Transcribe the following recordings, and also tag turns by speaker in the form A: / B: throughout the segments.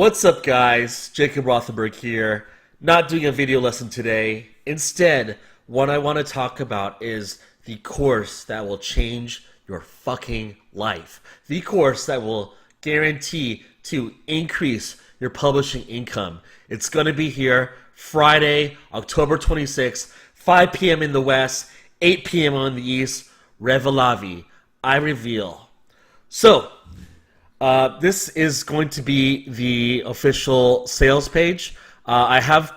A: What's up, guys? Jacob Rothenberg here. Not doing a video lesson today. Instead, what I want to talk about is the course that will change your fucking life. The course that will guarantee to increase your publishing income. It's going to be here Friday, October 26th, 5 p.m. in the West, 8 p.m. on the East. Revelavi. I reveal. So, this is going to be the official sales page. I have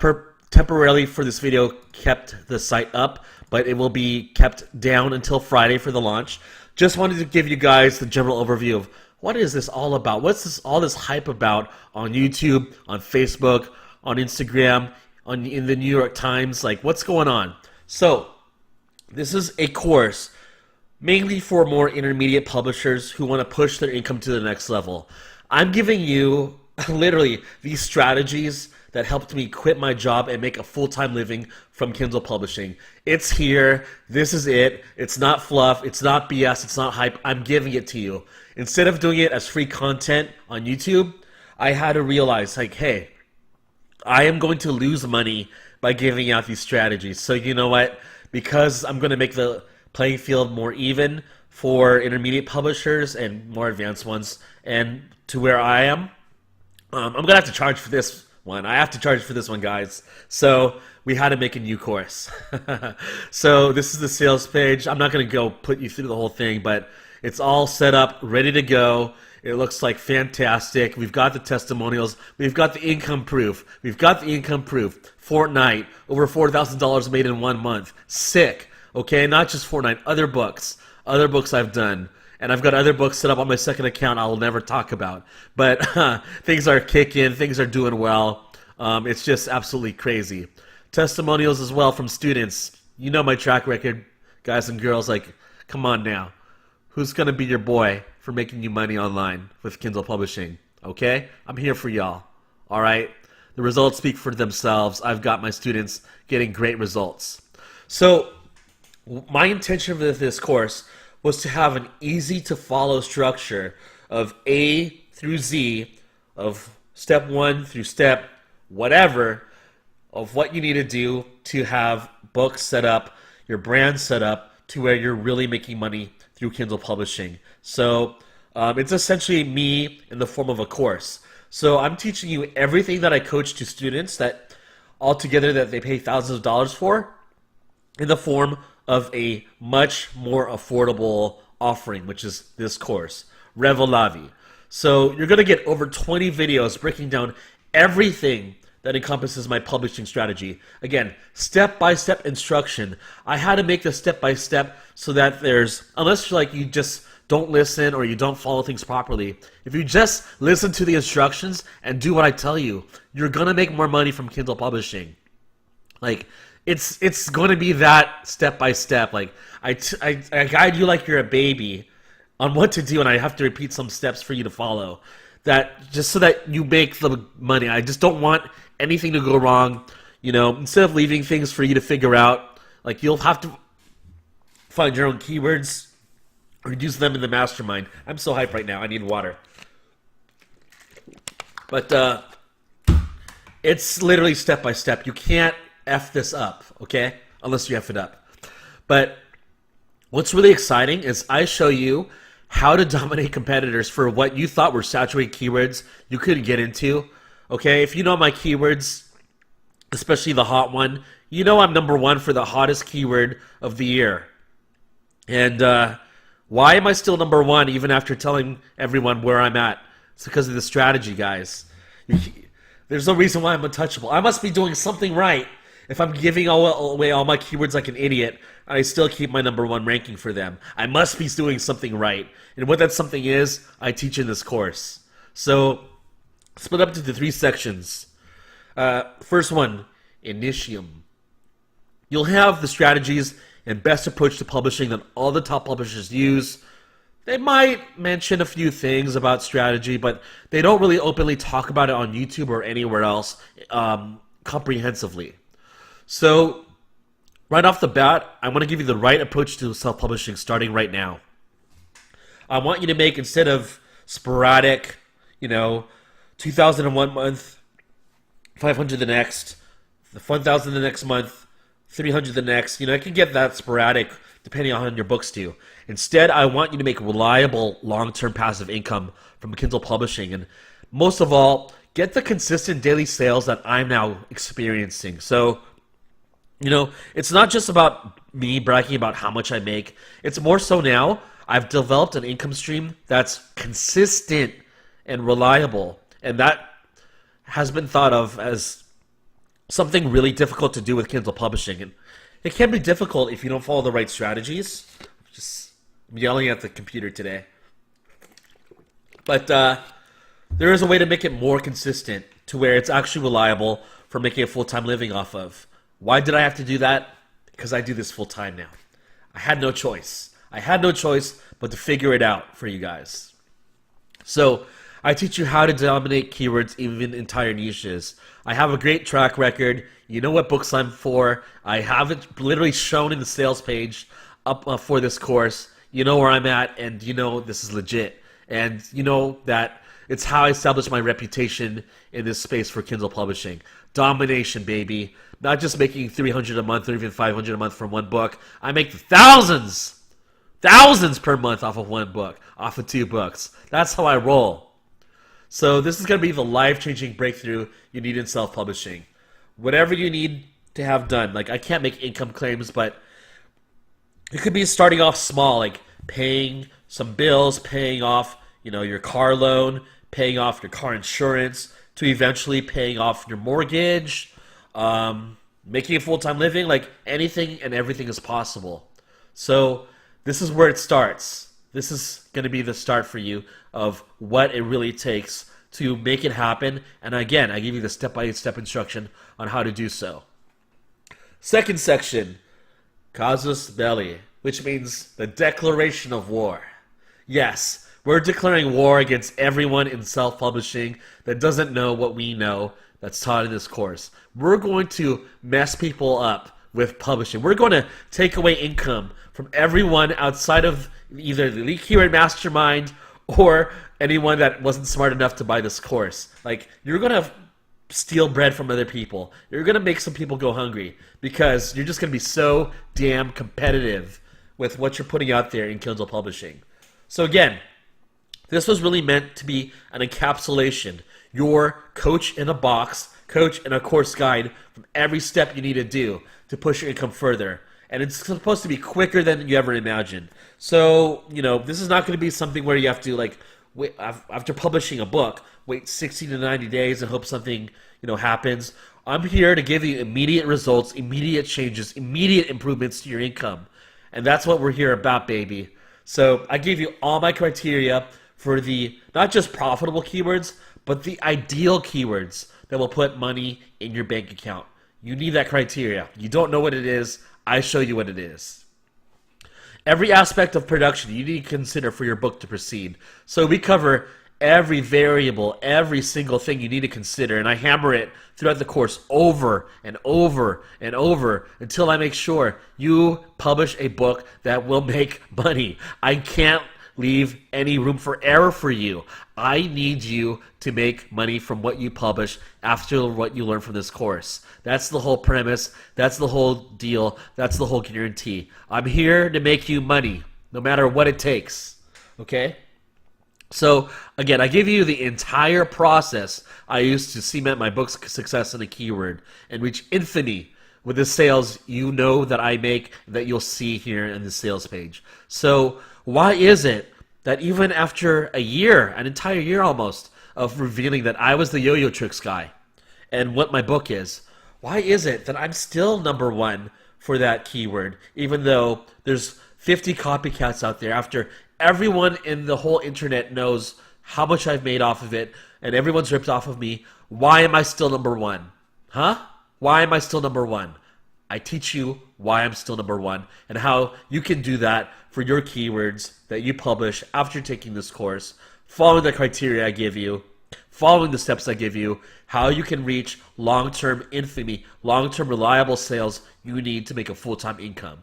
A: temporarily for this video kept the site up, but it will be kept down until Friday for the launch. Just wanted to give you guys the general overview of what is this all about? What's all this hype about on YouTube, on Facebook, on Instagram, in the New York Times? Like, what's going on? So, this is a course mainly for more intermediate publishers who want to push their income to the next level. I'm giving you literally these strategies that helped me quit my job and make a full-time living from Kindle publishing. It's here. This is it. It's not fluff. It's not BS. It's not hype. I'm giving it to you. Instead of doing it as free content on YouTube, I had to realize, like, hey, I am going to lose money by giving out these strategies. So you know what? Because I'm going to make the playing field more even for intermediate publishers and more advanced ones, and to where I am, I'm gonna have to charge for this one. I have to charge for this one, guys. So we had to make a new course. So this is the sales page. I'm not gonna go put you through the whole thing, but it's all set up, ready to go. It looks like fantastic. We've got the testimonials. We've got the income proof. We've got the income proof. Fortnite, over $4,000 made in 1 month. Sick. Okay, not just Fortnite, other books I've done. And I've got other books set up on my second account I'll never talk about. But things are kicking, things are doing well. It's just absolutely crazy. Testimonials as well from students. You know my track record, guys and girls. Like, come on now. Who's going to be your boy for making you money online with Kindle publishing? Okay? I'm here for y'all. All right? The results speak for themselves. I've got my students getting great results. So, my intention with this course was to have an easy to follow structure of A through Z, of step 1 through step whatever, of what you need to do to have books set up, your brand set up to where you're really making money through Kindle publishing. So it's essentially me in the form of a course. So I'm teaching you everything that I coach to students that altogether that they pay thousands of dollars for in the form of a much more affordable offering, which is this course, Revelavi. So you're going to get over 20 videos breaking down everything that encompasses my publishing strategy. Again, step-by-step instruction. I had to make this step-by-step so that there's, unless like you just don't listen or you don't follow things properly, if you just listen to the instructions and do what I tell you, you're going to make more money from Kindle publishing. Like, it's going to be that step by step. Like I guide you like you're a baby on what to do, and I have to repeat some steps for you to follow. That just so that you make the money. I just don't want anything to go wrong. You know, instead of leaving things for you to figure out, like you'll have to find your own keywords or use them in the mastermind. I'm so hyped right now. I need water. But it's literally step by step. You can't F this up, okay? Unless you F it up. But what's really exciting is I show you how to dominate competitors for what you thought were saturated keywords you couldn't get into, okay? If you know my keywords, especially the hot one, you know I'm #1 for the hottest keyword of the year. And why am I still #1 even after telling everyone where I'm at? It's because of the strategy, guys. There's no reason why I'm untouchable. I must be doing something right if I'm giving away all my keywords like an idiot, and I still keep my #1 ranking for them. I must be doing something right. And what that something is, I teach in this course. So, split up into 3 sections. First one, Initium. You'll have the strategies and best approach to publishing that all the top publishers use. They might mention a few things about strategy, but they don't really openly talk about it on YouTube or anywhere else comprehensively. So, right off the bat, I want to give you the right approach to self-publishing starting right now. I want you to make, instead of sporadic, 2,000 in one month, 500 the next, 1,000 the next month, 300 the next. You know, it can get that sporadic depending on how your books do. Instead, I want you to make reliable long-term passive income from Kindle publishing. And most of all, get the consistent daily sales that I'm now experiencing. So, you know, it's not just about me bragging about how much I make. It's more so now I've developed an income stream that's consistent and reliable. And that has been thought of as something really difficult to do with Kindle publishing. And it can be difficult if you don't follow the right strategies. I'm yelling at the computer today. But there is a way to make it more consistent to where it's actually reliable for making a full-time living off of. Why did I have to do that? Because I do this full-time now. I had no choice. I had no choice but to figure it out for you guys. So I teach you how to dominate keywords, even entire niches. I have a great track record. You know what books I'm for. I have it literally shown in the sales page up for this course. You know where I'm at, and you know this is legit. And you know that it's how I established my reputation in this space for Kindle publishing. Domination, baby. Not just making 300 a month or even 500 a month from one book. I make thousands per month off of one book, off of 2 books. That's how I roll. So this is going to be the life-changing breakthrough you need in self-publishing. Whatever you need to have done. Like, I can't make income claims, but it could be starting off small, like paying some bills, paying off, you know, your car loan, paying off your car insurance, to eventually paying off your mortgage, making a full-time living. Like, anything and everything is possible. So this is where it starts. This is going to be the start for you of what it really takes to make it happen. And again, I give you the step-by-step instruction on how to do so. Second section, casus belli, which means the declaration of war. Yes, we're declaring war against everyone in self-publishing that doesn't know what we know that's taught in this course. We're going to mess people up with publishing. We're going to take away income from everyone outside of either the Elite Keyword Mastermind or anyone that wasn't smart enough to buy this course. Like, you're going to steal bread from other people. You're going to make some people go hungry because you're just going to be so damn competitive with what you're putting out there in Kindle publishing. So again, this was really meant to be an encapsulation, your coach in a box, coach in a course guide from every step you need to do to push your income further. And it's supposed to be quicker than you ever imagined. So, you know, this is not going to be something where you have to, like, wait, after publishing a book, wait 60 to 90 days and hope something, you know, happens. I'm here to give you immediate results, immediate changes, immediate improvements to your income. And that's what we're here about, baby. So I gave you all my criteria for the not just profitable keywords, but the ideal keywords that will put money in your bank account. You need that criteria. You don't know what it is. I show you what it is. Every aspect of production you need to consider for your book to proceed. So we cover every variable, every single thing you need to consider, and I hammer it throughout the course over and over and over until I make sure you publish a book that will make money. I can't leave any room for error for you. I need you to make money from what you publish after what you learn from this course. That's the whole premise. That's the whole deal. That's the whole guarantee. I'm here to make you money, no matter what it takes. Okay? So, again, I give you the entire process I used to cement my book's success in a keyword and reach infamy with the sales you know that I make that you'll see here in the sales page. So, why is it that even after a year, an entire year almost, of revealing that I was the yo-yo tricks guy and what my book is, why is it that I'm still number one for that keyword, even though there's 50 copycats out there after everyone in the whole internet knows how much I've made off of it and everyone's ripped off of me? Why am I still number one? Huh? Why am I still number one? I teach you why I'm still number one and how you can do that for your keywords that you publish after taking this course, following the criteria I give you, following the steps I give you, how you can reach long-term infamy, long-term reliable sales you need to make a full-time income.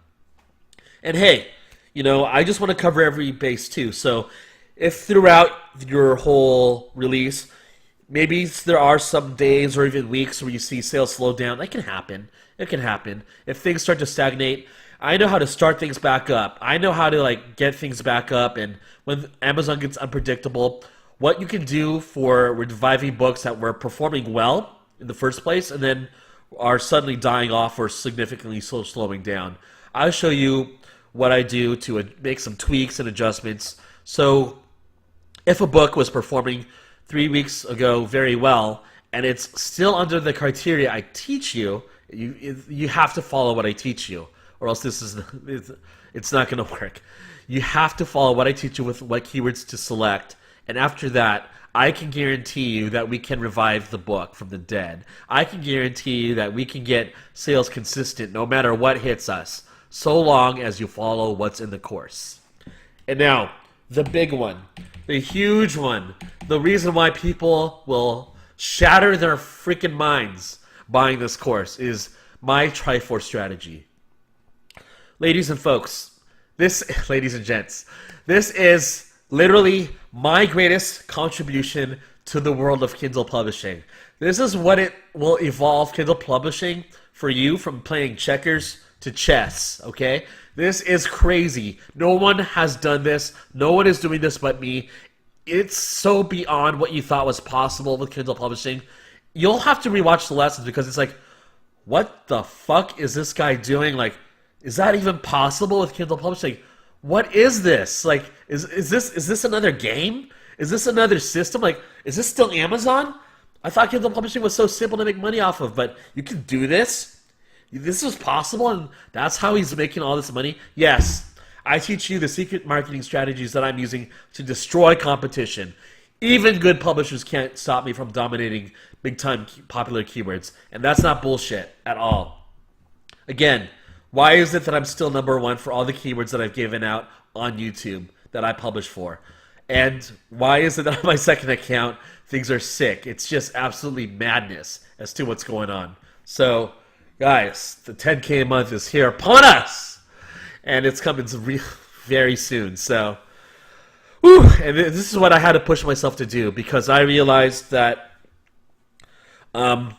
A: And hey, you know, I just want to cover every base too. So if throughout your whole release, Maybe there are some days or even weeks where you see sales slow down. That can happen. It can happen. If things start to stagnate, I know how to start things back up. I know how to like get things back up. And when Amazon gets unpredictable, what you can do for reviving books that were performing well in the first place and then are suddenly dying off or significantly slowing down. I'll show you what I do to make some tweaks and adjustments. So if a book was performing 3 weeks ago very well and it's still under the criteria I teach you, you have to follow what I teach you, or else it's not going to work. You have to follow what I teach you with what keywords to select, and after that, I can guarantee you that we can revive the book from the dead. I can guarantee you that we can get sales consistent no matter what hits us, so long as you follow what's in the course. And now, the big one, the huge one, the reason why people will shatter their freaking minds buying this course is my Triforce strategy. Ladies and folks, ladies and gents, this is literally my greatest contribution to the world of Kindle publishing. This is what it will evolve Kindle publishing for you from playing checkers to chess, okay? This is crazy. No one has done this. No one is doing this but me. It's so beyond what you thought was possible with Kindle publishing. You'll have to rewatch the lessons because it's like, what the fuck is this guy doing? Like, is that even possible with Kindle publishing? What is this? Like, is this another game? Is this another system? Like, is this still Amazon? I thought Kindle publishing was so simple to make money off of, but you can do this? This is possible, and that's how he's making all this money? Yes, I teach you the secret marketing strategies that I'm using to destroy competition. Even good publishers can't stop me from dominating big-time popular keywords, and that's not bullshit at all. Again, why is it that I'm still #1 for all the keywords that I've given out on YouTube that I publish for? And why is it that on my second account, things are sick? It's just absolutely madness as to what's going on. So, guys, the 10K a month is here upon us! And it's coming very soon, so... Whew, and this is what I had to push myself to do because I realized that, the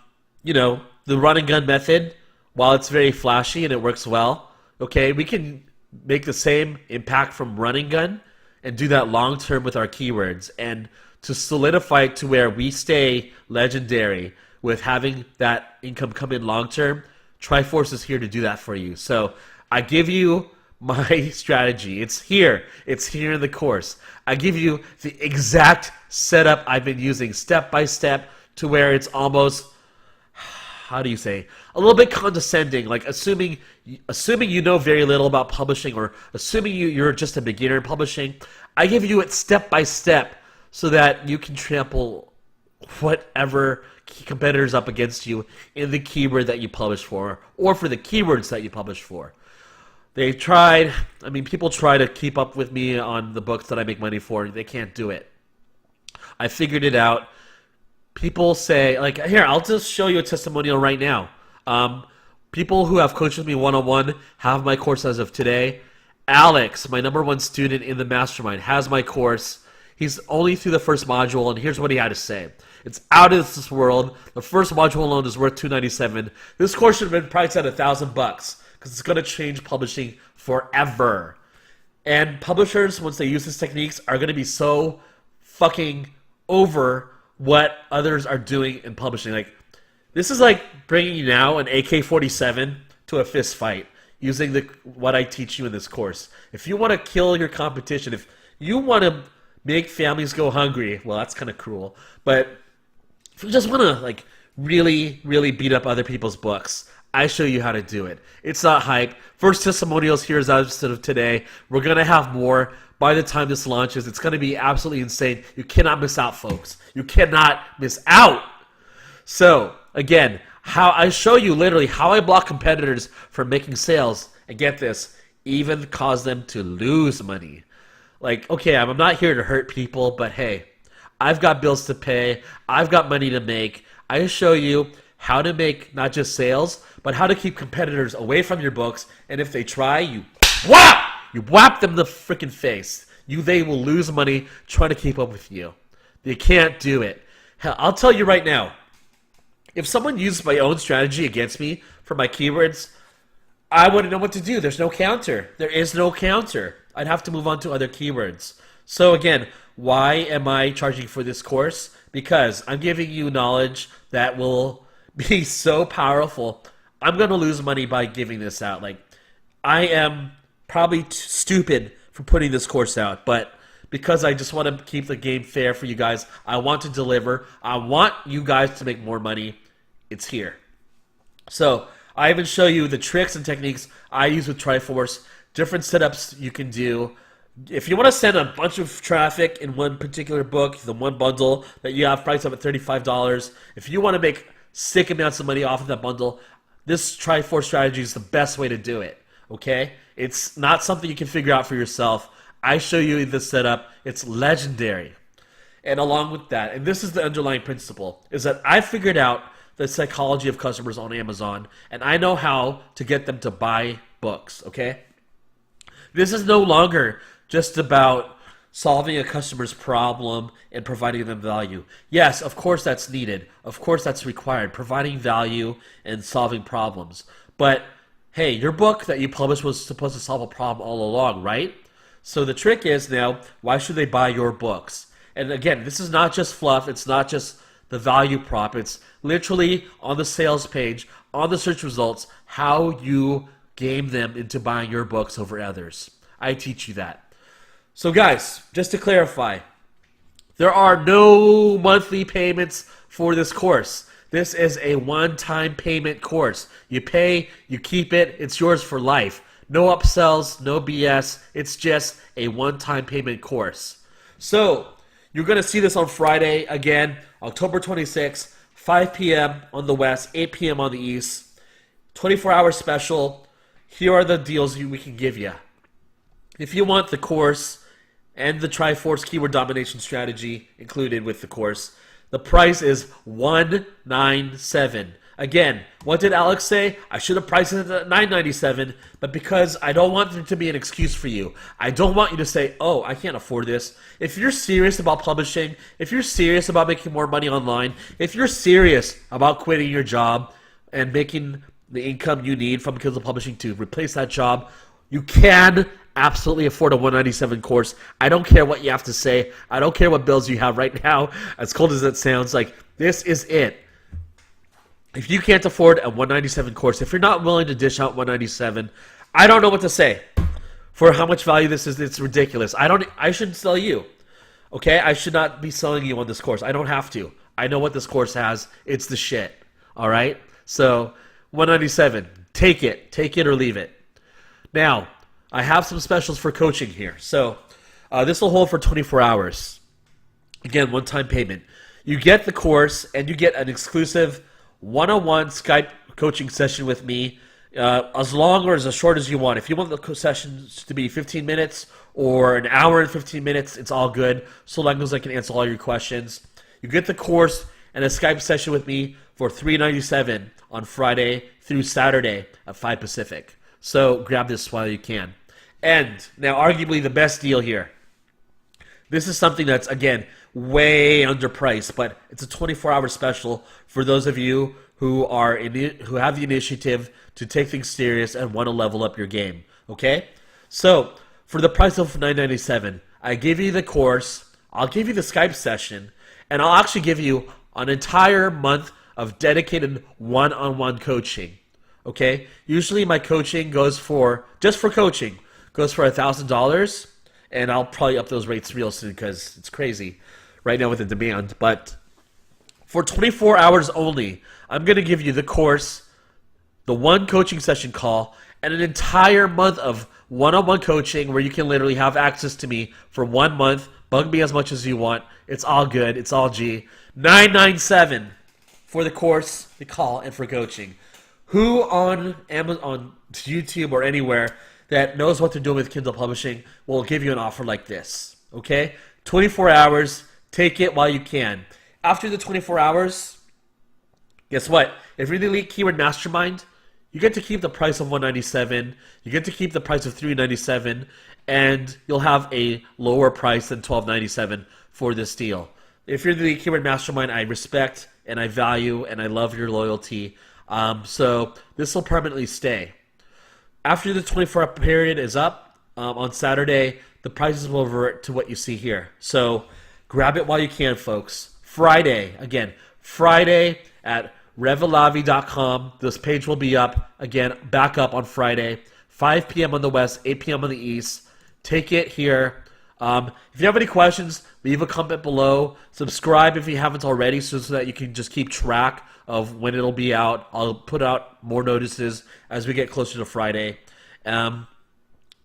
A: run and gun method, while it's very flashy and it works well, okay, we can make the same impact from run and gun and do that long term with our keywords. And to solidify it to where we stay legendary with having that income come in long term, Triforce is here to do that for you. So I give you my strategy. It's here in the course. I give you the exact setup I've been using step by step to where it's almost, how do you say, a little bit condescending, like assuming you know very little about publishing or assuming you're just a beginner in publishing. I give you it step by step so that you can trample whatever competitors up against you in the keyword that you publish for or for the keywords that you publish for. People try to keep up with me on the books that I make money for. They can't do it. I figured it out. People say, like, here, I'll just show you a testimonial right now. People who have coached with me one-on-one have my course as of today. Alex, my #1 student in the mastermind, has my course. He's only through the first module, and here's what he had to say. It's out of this world. The first module alone is worth $297. This course should have been priced at $1,000 because it's going to change publishing forever. And publishers, once they use these techniques, are going to be so fucking over what others are doing in publishing. Like, this is like bringing now an AK-47 to a fist fight using what I teach you in this course. If you want to kill your competition, if you want to make families go hungry, well, that's kind of cruel. But if you just want to like really, really beat up other people's books, I show you how to do it. It's not hype. First testimonials here is as of today. We're going to have more by the time this launches. It's going to be absolutely insane. You cannot miss out, folks. You cannot miss out. So, again, how I show you literally how I block competitors from making sales, and get this, even cause them to lose money. Like, okay, I'm not here to hurt people, but hey, I've got bills to pay. I've got money to make. I show you how to make not just sales, but how to keep competitors away from your books. And if they try, you whap them in the freaking face. They will lose money trying to keep up with you. They can't do it. Hell, I'll tell you right now, if someone used my own strategy against me for my keywords, I wouldn't know what to do. There's no counter. There is no counter. I'd have to move on to other keywords. So again, why am I charging for this course? Because I'm giving you knowledge that will be so powerful. I'm going to lose money by giving this out. Like, I am probably stupid for putting this course out, but because I just want to keep the game fair for you guys, I want to deliver. I want you guys to make more money. It's here. So I even show you the tricks and techniques I use with Triforce, different setups you can do. If you want to send a bunch of traffic in one particular book, the one bundle that you have priced up at $35, if you want to make sick amounts of money off of that bundle, this Triforce strategy is the best way to do it, okay? It's not something you can figure out for yourself. I show you the setup. It's legendary. And along with that, and this is the underlying principle, is that I figured out the psychology of customers on Amazon, and I know how to get them to buy books, okay? This is no longer just about solving a customer's problem and providing them value. Yes, of course that's needed. Of course that's required, providing value and solving problems. But hey, your book that you published was supposed to solve a problem all along, right? So the trick is now, why should they buy your books? And again, this is not just fluff. It's not just the value prop. It's literally on the sales page, on the search results, how you game them into buying your books over others. I teach you that. So guys, just to clarify, there are no monthly payments for this course. This is a one-time payment course. You pay, you keep it, it's yours for life. No upsells, no BS. It's just a one-time payment course. So you're going to see this on Friday, again, October 26th, 5 p.m. on the west, 8 p.m. on the east. 24-hour special. Here are the deals we can give you. If you want the course and the Triforce keyword domination strategy included with the course, the price is $197. Again, what did Alex say? I should have priced it at $997, but because I don't want there to be an excuse for you. I don't want you to say, oh, I can't afford this. If you're serious about publishing, if you're serious about making more money online, if you're serious about quitting your job and making the income you need from Kindle Publishing to replace that job, you can absolutely afford a $197 course. I don't care what you have to say. I don't care what bills you have right now. As cold as it sounds, like, this is it. If you can't afford a $197 course, if you're not willing to dish out $197, I don't know what to say for how much value this is. It's ridiculous. I shouldn't sell you. Okay? I should not be selling you on this course. I don't have to. I know what this course has. It's the shit. All right? So, $197. Take it. Take it or leave it. Now, I have some specials for coaching here. So, this will hold for 24 hours. Again, one-time payment. You get the course, and you get an exclusive one-on-one Skype coaching session with me, as long or as short as you want. If you want the sessions to be 15 minutes or an hour and 15 minutes, it's all good, so long as I can answer all your questions. You get the course and a Skype session with me for $397 on Friday through Saturday at 5 Pacific. So grab this while you can. And now, arguably the best deal here. This is something that's, again, way underpriced, but it's a 24-hour special for those of you who who have the initiative to take things serious and want to level up your game. Okay? So, for the price of $997, I give you the course, I'll give you the Skype session, and I'll actually give you an entire month of dedicated one-on-one coaching. Okay? Usually my coaching goes for, just for coaching, goes for $1,000, and I'll probably up those rates real soon because it's crazy right now with the demand. But for 24 hours only, I'm going to give you the course, the one coaching session call, and an entire month of one-on-one coaching where you can literally have access to me for 1 month. Bug me as much as you want. It's all good. It's all G. $997 for the course, the call, and for coaching. Who on Amazon, on YouTube or anywhere that knows what they're doing with Kindle Publishing will give you an offer like this, okay? 24 hours, take it while you can. After the 24 hours, guess what? If you're the Elite Keyword Mastermind, you get to keep the price of $197, you get to keep the price of $397, and you'll have a lower price than $12.97 for this deal. if you're the keyword mastermind, I respect and I value and I love your loyalty. So this will permanently stay. After the 24-hour period is up on Saturday, the prices will revert to what you see here. So grab it while you can, folks. Friday, again, Friday at Revelavi.com. This page will be up, again, back up on Friday, 5 p.m. on the west, 8 p.m. on the east. Take it here. If you have any questions, leave a comment below. Subscribe if you haven't already so that you can just keep track of when it'll be out. I'll put out more notices as we get closer to Friday. And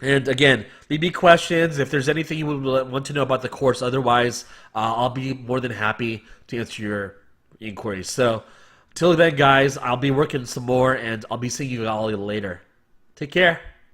A: again, leave me questions if there's anything you would want to know about the course. Otherwise, I'll be more than happy to answer your inquiries. So, till then, guys, I'll be working some more, and I'll be seeing you all later. Take care.